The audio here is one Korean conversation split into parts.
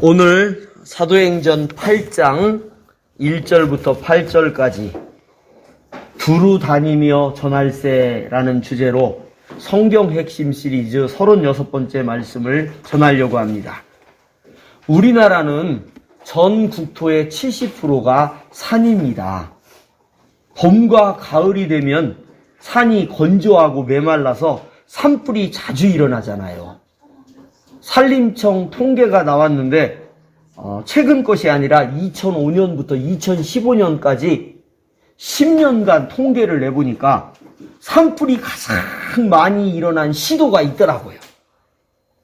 오늘 사도행전 8장 1절부터 8절까지 두루 다니며 전할세라는 주제로 성경 핵심 시리즈 36번째 말씀을 전하려고 합니다. 우리나라는 전 국토의 70%가 산입니다. 봄과 가을이 되면 산이 건조하고 메말라서 산불이 자주 일어나잖아요. 산림청 통계가 나왔는데 최근 것이 아니라 2005년부터 2015년까지 10년간 통계를 내보니까 산불이 가장 많이 일어난 시도가 있더라고요.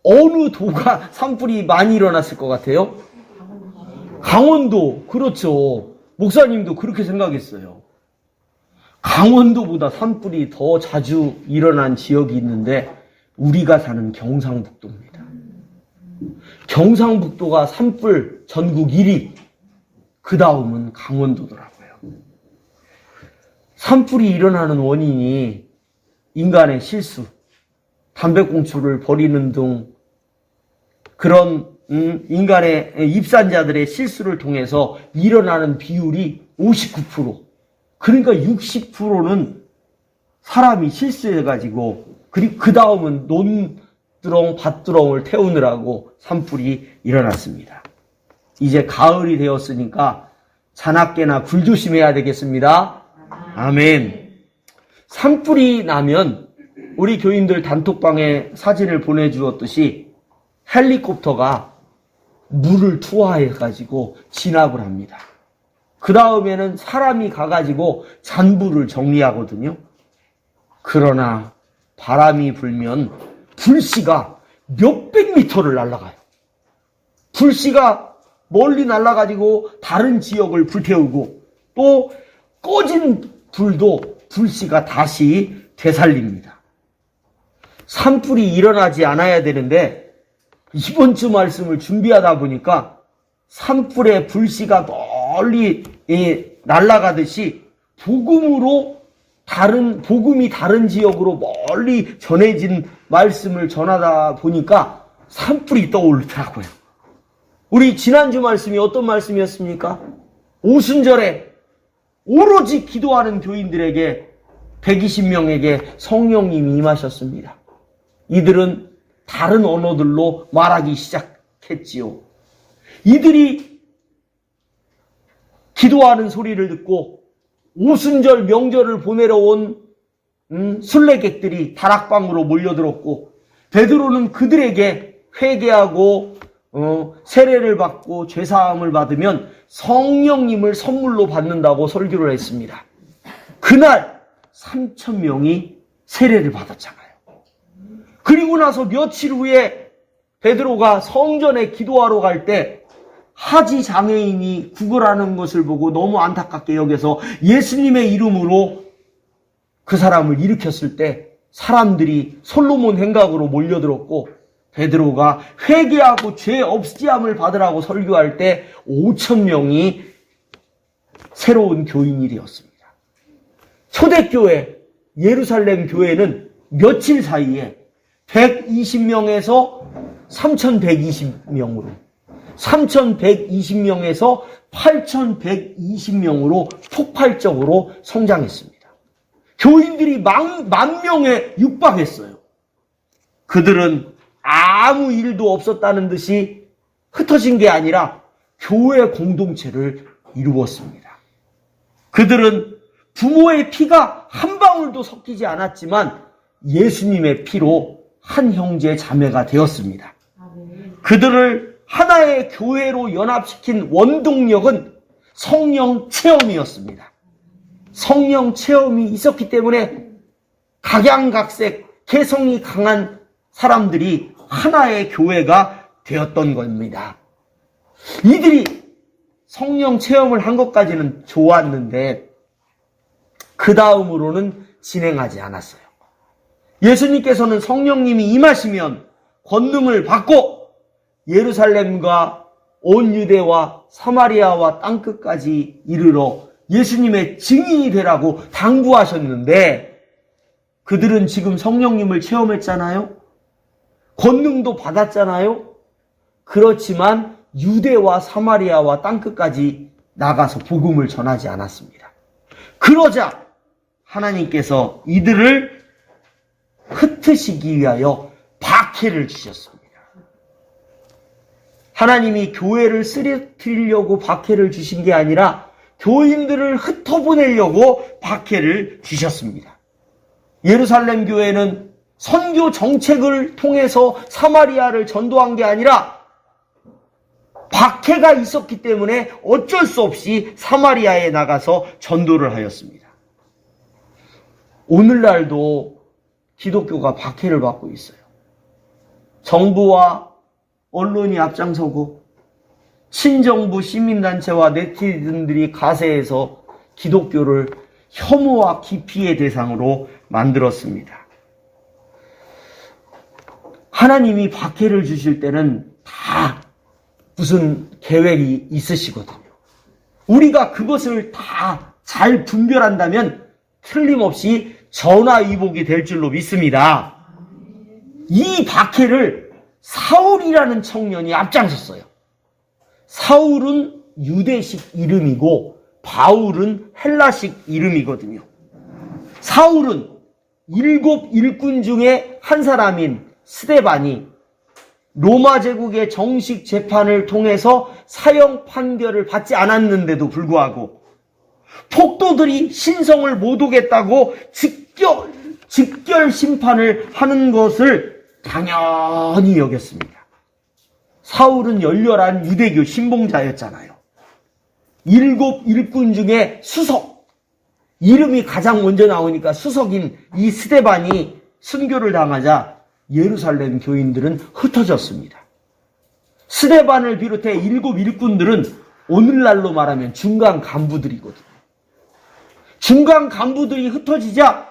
어느 도가 산불이 많이 일어났을 것 같아요? 강원도. 그렇죠. 목사님도 그렇게 생각했어요. 강원도보다 산불이 더 자주 일어난 지역이 있는데 우리가 사는 경상북도입니다. 경상북도가 산불 전국 1위, 그 다음은 강원도더라고요. 산불이 일어나는 원인이 인간의 실수, 담배꽁초를 버리는 등 그런 인간의 입산자들의 실수를 통해서 일어나는 비율이 59%, 그러니까 60%는 사람이 실수해가지고, 그리고 그 다음은 논두렁, 밭두렁을 태우느라고 산불이 일어났습니다. 이제 가을이 되었으니까 자나깨나 불 조심해야 되겠습니다. 아멘. 산불이 나면 우리 교인들 단톡방에 사진을 보내주었듯이 헬리콥터가 물을 투하해가지고 진압을 합니다. 그 다음에는 사람이 가가지고 잔불을 정리하거든요. 그러나 바람이 불면 불씨가 몇백 미터를 날아가요. 불씨가 멀리 날아가지고 다른 지역을 불태우고 또 꺼진 불도 불씨가 다시 되살립니다. 산불이 일어나지 않아야 되는데 이번 주 말씀을 준비하다 보니까 산불의 불씨가 멀리 날아가듯이 복음이 다른 지역으로 멀리 전해진 말씀을 전하다 보니까 산불이 떠오르더라고요. 우리 지난주 말씀이 어떤 말씀이었습니까? 오순절에 오로지 기도하는 교인들에게 120명에게 성령님이 임하셨습니다. 이들은 다른 언어들로 말하기 시작했지요. 이들이 기도하는 소리를 듣고 오순절 명절을 보내러 온 순례객들이 다락방으로 몰려들었고, 베드로는 그들에게 회개하고 세례를 받고 죄사함을 받으면 성령님을 선물로 받는다고 설교를 했습니다. 그날 3,000명이 세례를 받았잖아요. 그리고 나서 며칠 후에 베드로가 성전에 기도하러 갈 때 하지 장애인이 구걸하는 것을 보고 너무 안타깝게 여겨서 예수님의 이름으로 그 사람을 일으켰을 때 사람들이 솔로몬 행각으로 몰려들었고, 베드로가 회개하고 죄 없이함을 받으라고 설교할 때 5,000명이 새로운 교인이 되었습니다. 초대교회 예루살렘 교회는 며칠 사이에 120명에서 3,120명으로 3,120명에서 8,120명으로 폭발적으로 성장했습니다. 교인들이 만 명에 육박했어요. 그들은 아무 일도 없었다는 듯이 흩어진 게 아니라 교회 공동체를 이루었습니다. 그들은 부모의 피가 한 방울도 섞이지 않았지만 예수님의 피로 한 형제 자매가 되었습니다. 그들을 하나의 교회로 연합시킨 원동력은 성령 체험이었습니다. 성령 체험이 있었기 때문에 각양각색 개성이 강한 사람들이 하나의 교회가 되었던 겁니다. 이들이 성령 체험을 한 것까지는 좋았는데 그 다음으로는 진행하지 않았어요. 예수님께서는 성령님이 임하시면 권능을 받고 예루살렘과 온 유대와 사마리아와 땅끝까지 이르러 예수님의 증인이 되라고 당부하셨는데 그들은 지금 성령님을 체험했잖아요. 권능도 받았잖아요. 그렇지만 유대와 사마리아와 땅끝까지 나가서 복음을 전하지 않았습니다. 그러자 하나님께서 이들을 흩으시기 위하여 박해를 주셨습니다. 하나님이 교회를 쓰러뜨리려고 박해를 주신 게 아니라 교인들을 흩어보내려고 박해를 주셨습니다. 예루살렘 교회는 선교 정책을 통해서 사마리아를 전도한 게 아니라 박해가 있었기 때문에 어쩔 수 없이 사마리아에 나가서 전도를 하였습니다. 오늘날도 기독교가 박해를 받고 있어요. 정부와 언론이 앞장서고 친정부 시민단체와 네티즌들이 가세해서 기독교를 혐오와 기피의 대상으로 만들었습니다. 하나님이 박해를 주실 때는 다 무슨 계획이 있으시거든요. 우리가 그것을 다 잘 분별한다면 틀림없이 전화위복이 될 줄로 믿습니다. 이 박해를 사울이라는 청년이 앞장섰어요. 사울은 유대식 이름이고 바울은 헬라식 이름이거든요. 사울은 7 일꾼 중에 한 사람인 스데반이 로마 제국의 정식 재판을 통해서 사형 판결을 받지 않았는데도 불구하고 폭도들이 신성을 못 오겠다고 직결 심판을 하는 것을 당연히 여겼습니다. 사울은 열렬한 유대교 신봉자였잖아요. 7 일꾼 중에 수석, 이름이 가장 먼저 나오니까 수석인 이 스데반이 순교를 당하자 예루살렘 교인들은 흩어졌습니다. 스데반을 비롯해 7 일꾼들은 오늘날로 말하면 중간 간부들이거든요. 중간 간부들이 흩어지자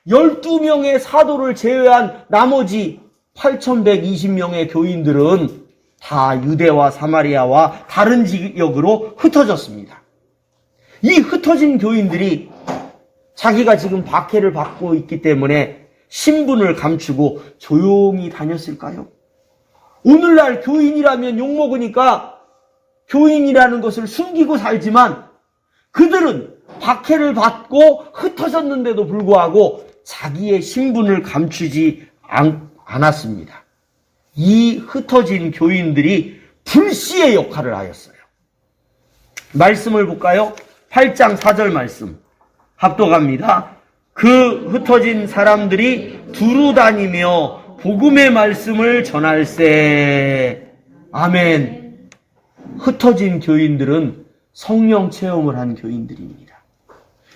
12명의 사도를 제외한 나머지 8,120명의 교인들은 다 유대와 사마리아와 다른 지역으로 흩어졌습니다. 이 흩어진 교인들이 자기가 지금 박해를 받고 있기 때문에 신분을 감추고 조용히 다녔을까요? 오늘날 교인이라면 욕먹으니까 교인이라는 것을 숨기고 살지만 그들은 박해를 받고 흩어졌는데도 불구하고 자기의 신분을 감추지 않았습니다. 이 흩어진 교인들이 불씨의 역할을 하였어요. 말씀을 볼까요? 8장 4절 말씀 합독합니다. 그 흩어진 사람들이 두루 다니며 복음의 말씀을 전할세. 아멘. 흩어진 교인들은 성령 체험을 한 교인들입니다.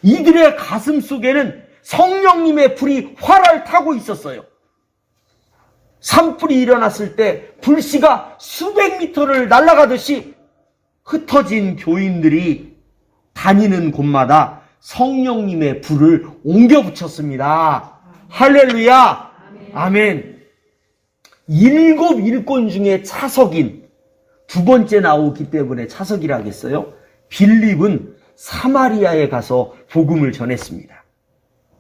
이들의 가슴 속에는 성령님의 불이 활활 타고 있었어요. 산불이 일어났을 때 불씨가 수백 미터를 날아가듯이 흩어진 교인들이 다니는 곳마다 성령님의 불을 옮겨 붙였습니다. 할렐루야. 아멘. 7 일꾼 중에 차석인 두 번째 나오기 때문에 차석이라겠어요. 빌립은 사마리아에 가서 복음을 전했습니다.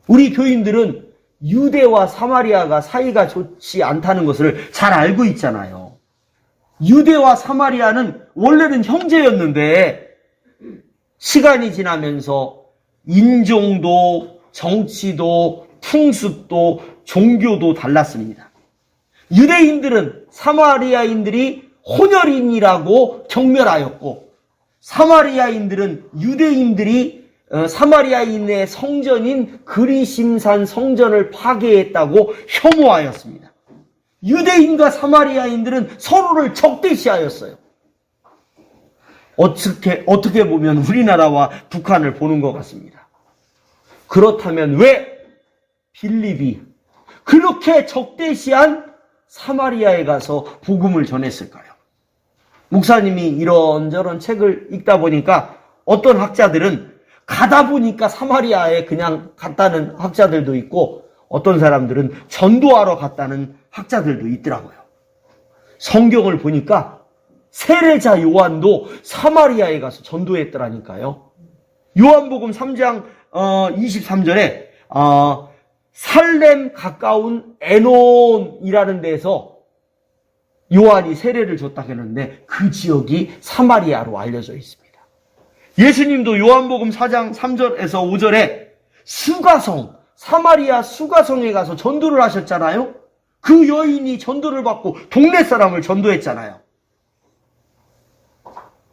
우리 교인들은 유대와 사마리아가 사이가 좋지 않다는 것을 잘 알고 있잖아요. 유대와 사마리아는 원래는 형제였는데 시간이 지나면서 인종도 정치도 풍습도 종교도 달랐습니다. 유대인들은 사마리아인들이 혼혈인이라고 경멸하였고 사마리아인들은 유대인들이 사마리아인의 성전인 그리심산 성전을 파괴했다고 혐오하였습니다. 유대인과 사마리아인들은 서로를 적대시하였어요. 어떻게 보면 우리나라와 북한을 보는 것 같습니다. 그렇다면 왜 빌립이 그렇게 적대시한 사마리아에 가서 복음을 전했을까요? 목사님이 이런저런 책을 읽다 보니까 어떤 학자들은 가다 보니까 사마리아에 그냥 갔다는 학자들도 있고 어떤 사람들은 전도하러 갔다는 학자들도 있더라고요. 성경을 보니까 세례자 요한도 사마리아에 가서 전도했더라니까요. 요한복음 3장 23절에 살렘 가까운 에논이라는 데서 요한이 세례를 줬다고 했는데 그 지역이 사마리아로 알려져 있습니다. 예수님도 요한복음 4장 3절에서 5절에 수가성, 사마리아 수가성에 가서 전도를 하셨잖아요. 그 여인이 전도를 받고 동네 사람을 전도했잖아요.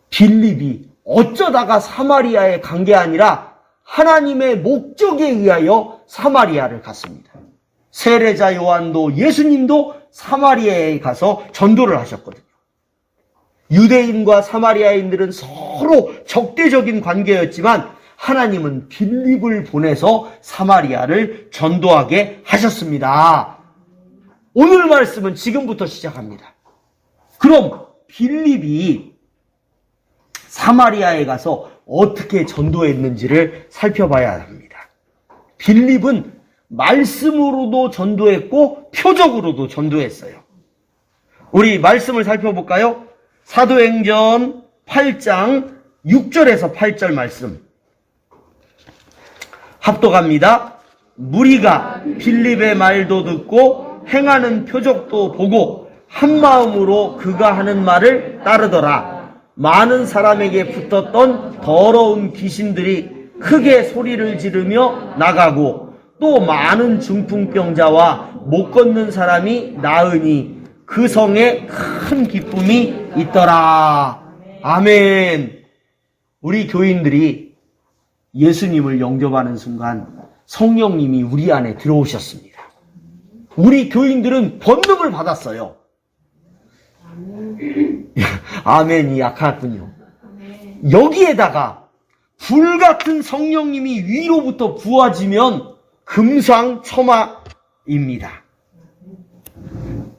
빌립이 어쩌다가 사마리아에 간 게 아니라 하나님의 목적에 의하여 사마리아를 갔습니다. 세례자 요한도 예수님도 사마리아에 가서 전도를 하셨거든요. 유대인과 사마리아인들은 서로 적대적인 관계였지만 하나님은 빌립을 보내서 사마리아를 전도하게 하셨습니다. 오늘 말씀은 지금부터 시작합니다. 그럼 빌립이 사마리아에 가서 어떻게 전도했는지를 살펴봐야 합니다. 빌립은 말씀으로도 전도했고 표적으로도 전도했어요. 우리 말씀을 살펴볼까요? 사도행전 8장 6절에서 8절 말씀 합독합니다. 무리가 빌립의 말도 듣고 행하는 표적도 보고 한마음으로 그가 하는 말을 따르더라. 많은 사람에게 붙었던 더러운 귀신들이 크게 소리를 지르며 나가고 또 많은 중풍병자와 못 걷는 사람이 나으니 그 성에 큰 기쁨이 있더라. 아멘. 우리 교인들이 예수님을 영접하는 순간 성령님이 우리 안에 들어오셨습니다. 우리 교인들은 권능을 받았어요. 아멘이 약하군요. 여기에다가 불같은 성령님이 위로부터 부어지면 금상첨화입니다.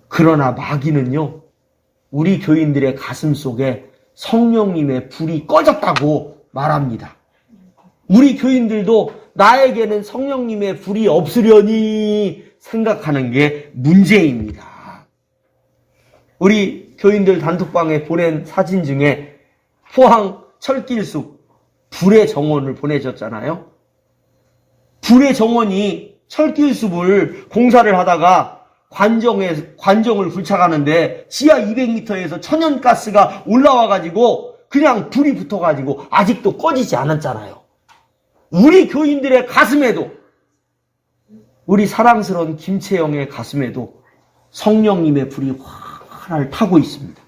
그러나 마귀는요, 우리 교인들의 가슴 속에 성령님의 불이 꺼졌다고 말합니다. 우리 교인들도 나에게는 성령님의 불이 없으려니 생각하는 게 문제입니다. 우리 교인들 단톡방에 보낸 사진 중에 포항 철길숲 불의 정원을 보내셨잖아요. 불의 정원이 철길숲을 공사를 하다가 관정을 굴착하는데 지하 200m에서 천연가스가 올라와가지고 그냥 불이 붙어가지고 아직도 꺼지지 않았잖아요. 우리 교인들의 가슴에도, 우리 사랑스러운 김채영의 가슴에도 성령님의 불이 활활 타고 있습니다.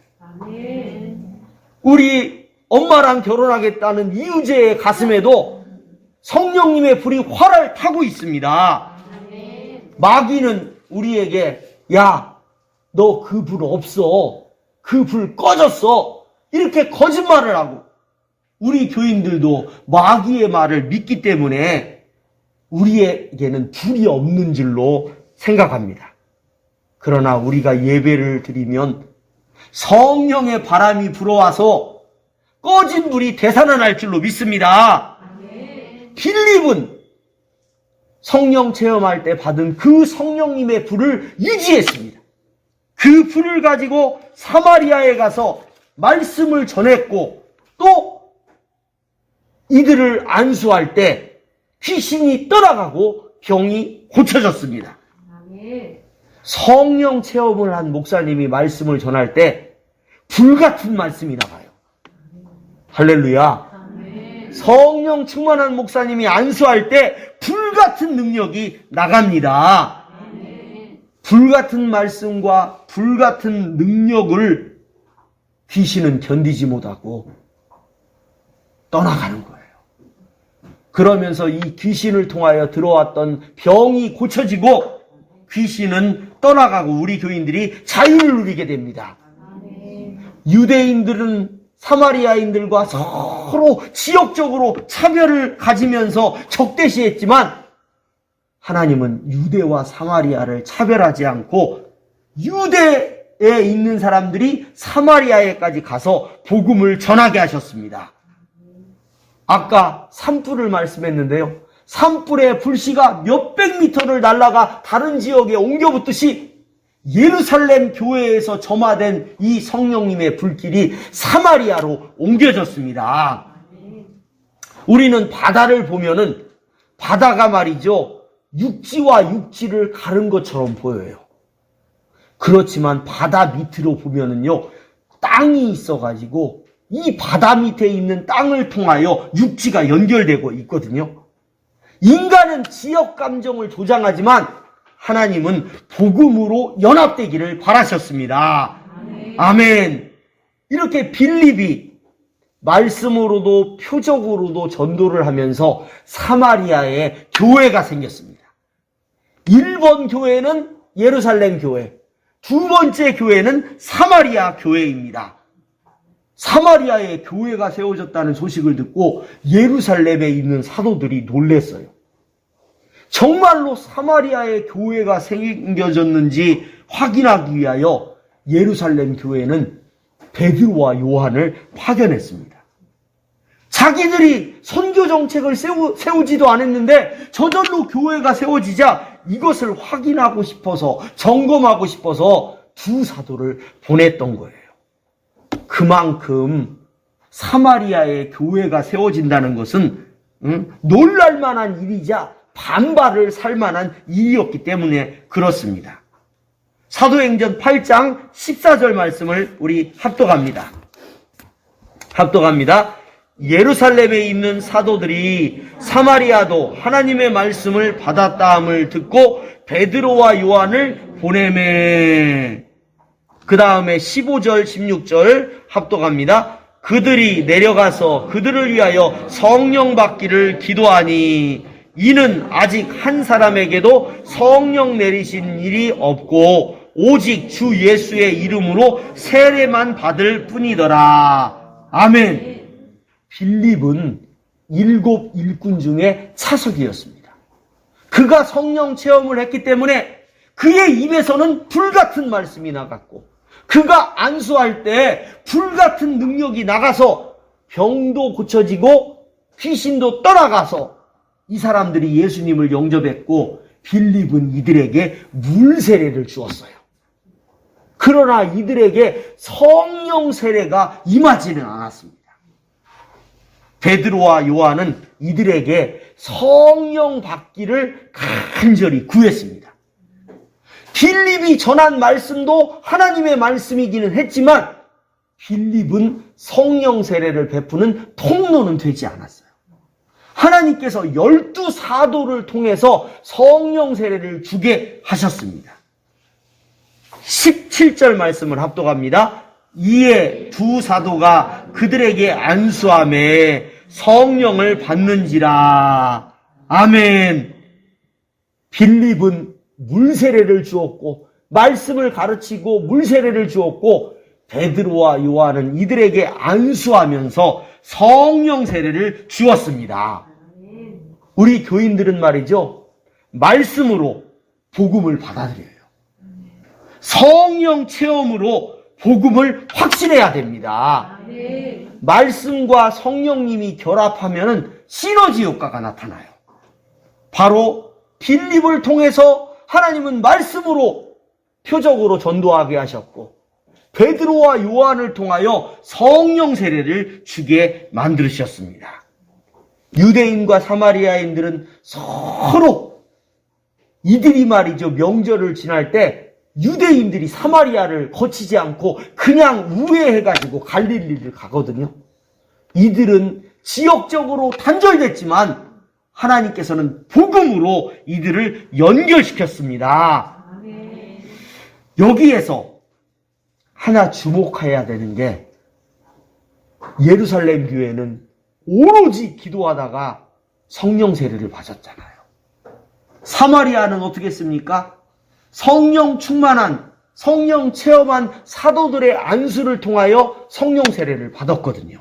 우리 엄마랑 결혼하겠다는 이유재의 가슴에도 성령님의 불이 활활 타고 있습니다. 마귀는 우리에게 야, 너 그 불 없어. 그 불 꺼졌어. 이렇게 거짓말을 하고 우리 교인들도 마귀의 말을 믿기 때문에 우리에게는 불이 없는 줄로 생각합니다. 그러나 우리가 예배를 드리면 성령의 바람이 불어와서 꺼진 불이 되살아날 줄로 믿습니다. 빌립은 성령 체험할 때 받은 그 성령님의 불을 유지했습니다. 그 불을 가지고 사마리아에 가서 말씀을 전했고 또 이들을 안수할 때 귀신이 떠나가고 병이 고쳐졌습니다. 성령 체험을 한 목사님이 말씀을 전할 때 불같은 말씀이 나가요. 할렐루야. 성령 충만한 목사님이 안수할 때 불같은 능력이 나갑니다. 불같은 말씀과 불같은 능력을 귀신은 견디지 못하고 떠나가는 거예요. 그러면서 이 귀신을 통하여 들어왔던 병이 고쳐지고 귀신은 떠나가고 우리 교인들이 자유를 누리게 됩니다. 유대인들은 사마리아인들과 서로 지역적으로 차별을 가지면서 적대시했지만 하나님은 유대와 사마리아를 차별하지 않고 유대에 있는 사람들이 사마리아에까지 가서 복음을 전하게 하셨습니다. 아까 산불을 말씀했는데요. 산불의 불씨가 몇백 미터를 날아가 다른 지역에 옮겨붙듯이 예루살렘 교회에서 점화된 이 성령님의 불길이 사마리아로 옮겨졌습니다. 우리는 바다를 보면은 바다가 말이죠. 육지와 육지를 가른 것처럼 보여요. 그렇지만 바다 밑으로 보면은요, 땅이 있어가지고 이 바다 밑에 있는 땅을 통하여 육지가 연결되고 있거든요. 인간은 지역 감정을 조장하지만 하나님은 복음으로 연합되기를 바라셨습니다. 아멘. 이렇게 빌립이 말씀으로도 표적으로도 전도를 하면서 사마리아에 교회가 생겼습니다. 1번 교회는 예루살렘 교회, 두 번째 교회는 사마리아 교회입니다. 사마리아에 교회가 세워졌다는 소식을 듣고 예루살렘에 있는 사도들이 놀랐어요. 정말로 사마리아에 교회가 생겨졌는지 확인하기 위하여 예루살렘 교회는 베드로와 요한을 파견했습니다. 자기들이 선교 정책을 세우지도 않았는데 저절로 교회가 세워지자 이것을 확인하고 싶어서, 점검하고 싶어서 두 사도를 보냈던 거예요. 그만큼 사마리아에 교회가 세워진다는 것은 놀랄만한 일이자 반발을 살 만한 일이었기 때문에 그렇습니다. 사도행전 8장 14절 말씀을 우리 합독합니다. 예루살렘에 있는 사도들이 사마리아도 하나님의 말씀을 받았다함을 듣고 베드로와 요한을 보내매. 그 다음에 15절 16절 합독합니다. 그들이 내려가서 그들을 위하여 성령 받기를 기도하니 이는 아직 한 사람에게도 성령 내리신 일이 없고 오직 주 예수의 이름으로 세례만 받을 뿐이더라. 아멘. 빌립은 7 일꾼 중에 차석이었습니다. 그가 성령 체험을 했기 때문에 그의 입에서는 불같은 말씀이 나갔고 그가 안수할 때 불같은 능력이 나가서 병도 고쳐지고 귀신도 떠나가서 이 사람들이 예수님을 영접했고 빌립은 이들에게 물세례를 주었어요. 그러나 이들에게 성령 세례가 임하지는 않았습니다. 베드로와 요한은 이들에게 성령 받기를 간절히 구했습니다. 빌립이 전한 말씀도 하나님의 말씀이기는 했지만 빌립은 성령 세례를 베푸는 통로는 되지 않았어요. 하나님께서 12사도를 통해서 성령 세례를 주게 하셨습니다. 17절 말씀을 합독합니다. 이에 두 사도가 그들에게 안수하매 성령을 받는지라. 아멘. 빌립은 물세례를 주었고 말씀을 가르치고 물세례를 주었고 베드로와 요한은 이들에게 안수하면서 성령 세례를 주었습니다. 우리 교인들은 말이죠, 말씀으로 복음을 받아들여요. 성령 체험으로 복음을 확신해야 됩니다. 말씀과 성령님이 결합하면 시너지 효과가 나타나요. 바로 빌립을 통해서 하나님은 말씀으로 표적으로 전도하게 하셨고 베드로와 요한을 통하여 성령 세례를 주게 만드셨습니다. 유대인과 사마리아인들은 서로 이들이 말이죠, 명절을 지날 때 유대인들이 사마리아를 거치지 않고 그냥 우회해가지고 갈릴리를 가거든요. 이들은 지역적으로 단절됐지만 하나님께서는 복음으로 이들을 연결시켰습니다. 여기에서 하나 주목해야 되는 게 예루살렘 교회는 오로지 기도하다가 성령 세례를 받았잖아요. 사마리아는 어떻게 했습니까? 성령 충만한, 성령 체험한 사도들의 안수를 통하여 성령 세례를 받았거든요.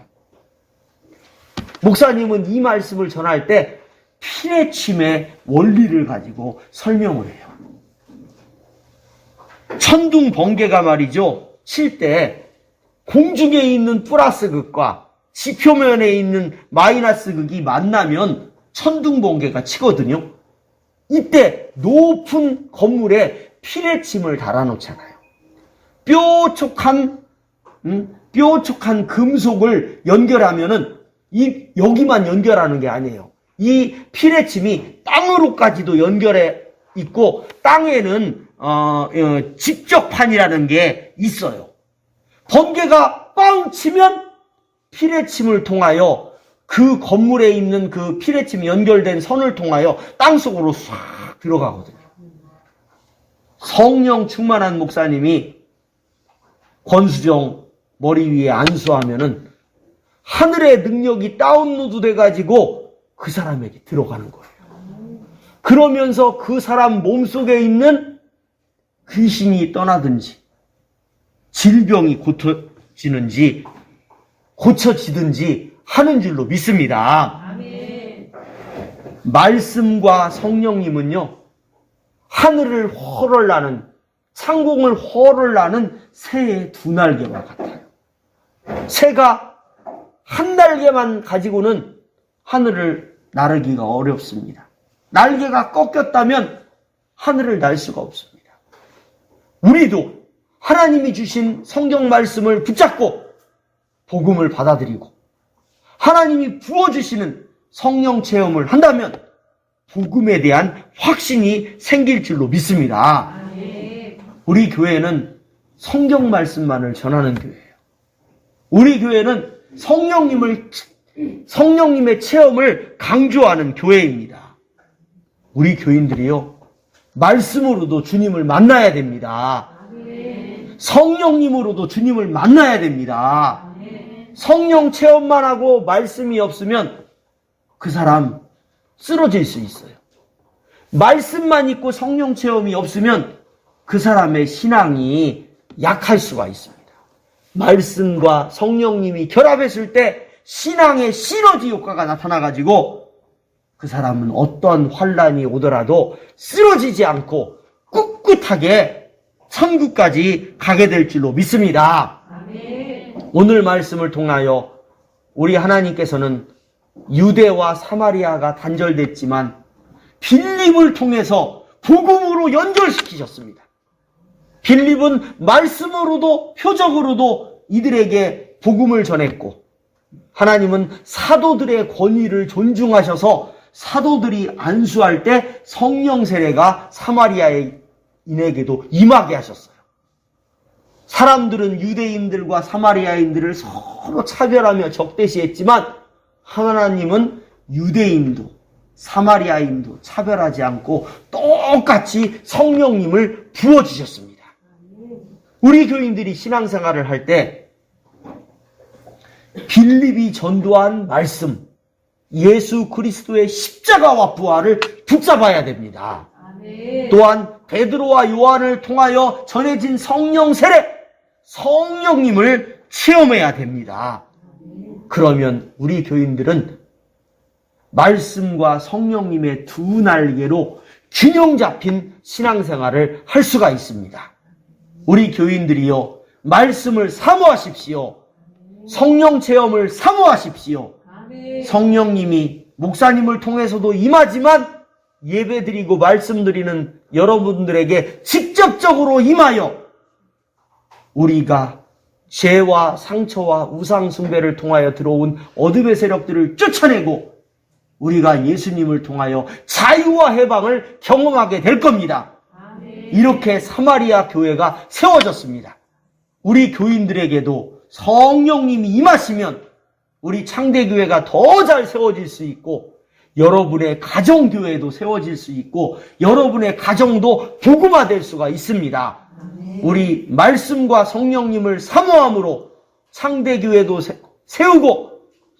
목사님은 이 말씀을 전할 때 피레침의 원리를 가지고 설명을 해요. 천둥 번개가 말이죠, 칠 때 공중에 있는 플러스 극과 지표면에 있는 마이너스 극이 만나면 천둥 번개가 치거든요. 이때 높은 건물에 피레침을 달아놓잖아요. 뾰족한 금속을 연결하면은 여기만 연결하는 게 아니에요. 이 피레침이 땅으로까지도 연결해 있고 땅에는 직격판이라는 게 있어요. 번개가 빵 치면 피뢰침을 통하여 그 건물에 있는 그 피뢰침 연결된 선을 통하여 땅속으로 싹 들어가거든요. 성령 충만한 목사님이 권수정 머리 위에 안수하면은 하늘의 능력이 다운로드 돼가지고 그 사람에게 들어가는 거예요. 그러면서 그 사람 몸속에 있는 귀신이 떠나든지 질병이 고쳐지든지 하는 줄로 믿습니다. 아멘. 말씀과 성령님은요, 하늘을 허를 나는, 창공을 허를 나는 새의 두 날개와 같아요. 새가 한 날개만 가지고는 하늘을 나르기가 어렵습니다. 날개가 꺾였다면 하늘을 날 수가 없습니다. 우리도 하나님이 주신 성경 말씀을 붙잡고 복음을 받아들이고 하나님이 부어주시는 성령 체험을 한다면 복음에 대한 확신이 생길 줄로 믿습니다. 우리 교회는 성경 말씀만을 전하는 교회예요. 우리 교회는 성령님의 체험을 강조하는 교회입니다. 우리 교인들이요, 말씀으로도 주님을 만나야 됩니다. 성령님으로도 주님을 만나야 됩니다. 성령 체험만 하고 말씀이 없으면 그 사람 쓰러질 수 있어요. 말씀만 있고 성령 체험이 없으면 그 사람의 신앙이 약할 수가 있습니다. 말씀과 성령님이 결합했을 때 신앙의 시너지 효과가 나타나가지고 그 사람은 어떠한 환란이 오더라도 쓰러지지 않고 꿋꿋하게 천국까지 가게 될 줄로 믿습니다. 아멘. 오늘 말씀을 통하여 우리 하나님께서는 유대와 사마리아가 단절됐지만 빌립을 통해서 복음으로 연결시키셨습니다. 빌립은 말씀으로도 표적으로도 이들에게 복음을 전했고, 하나님은 사도들의 권위를 존중하셔서 사도들이 안수할 때 성령 세례가 사마리아인에게도 임하게 하셨어요. 사람들은 유대인들과 사마리아인들을 서로 차별하며 적대시했지만 하나님은 유대인도 사마리아인도 차별하지 않고 똑같이 성령님을 부어주셨습니다. 우리 교인들이 신앙생활을 할 때 빌립이 전도한 말씀, 예수 그리스도의 십자가와 부활을 붙잡아야 됩니다. 아멘. 또한 베드로와 요한을 통하여 전해진 성령 세례, 성령님을 체험해야 됩니다. 그러면 우리 교인들은 말씀과 성령님의 두 날개로 균형 잡힌 신앙생활을 할 수가 있습니다. 우리 교인들이요, 말씀을 사모하십시오. 성령 체험을 사모하십시오. 아멘. 성령님이 목사님을 통해서도 임하지만 예배드리고 말씀드리는 여러분들에게 직접적으로 임하여 우리가 죄와 상처와 우상 숭배를 통하여 들어온 어둠의 세력들을 쫓아내고 우리가 예수님을 통하여 자유와 해방을 경험하게 될 겁니다. 아멘. 이렇게 사마리아 교회가 세워졌습니다. 우리 교인들에게도 성령님이 임하시면 우리 창대교회가 더 잘 세워질 수 있고 여러분의 가정교회도 세워질 수 있고 여러분의 가정도 복음화될 수가 있습니다. 우리 말씀과 성령님을 사모함으로 창대교회도 세우고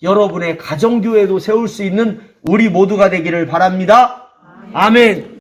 여러분의 가정교회도 세울 수 있는 우리 모두가 되기를 바랍니다. 아멘.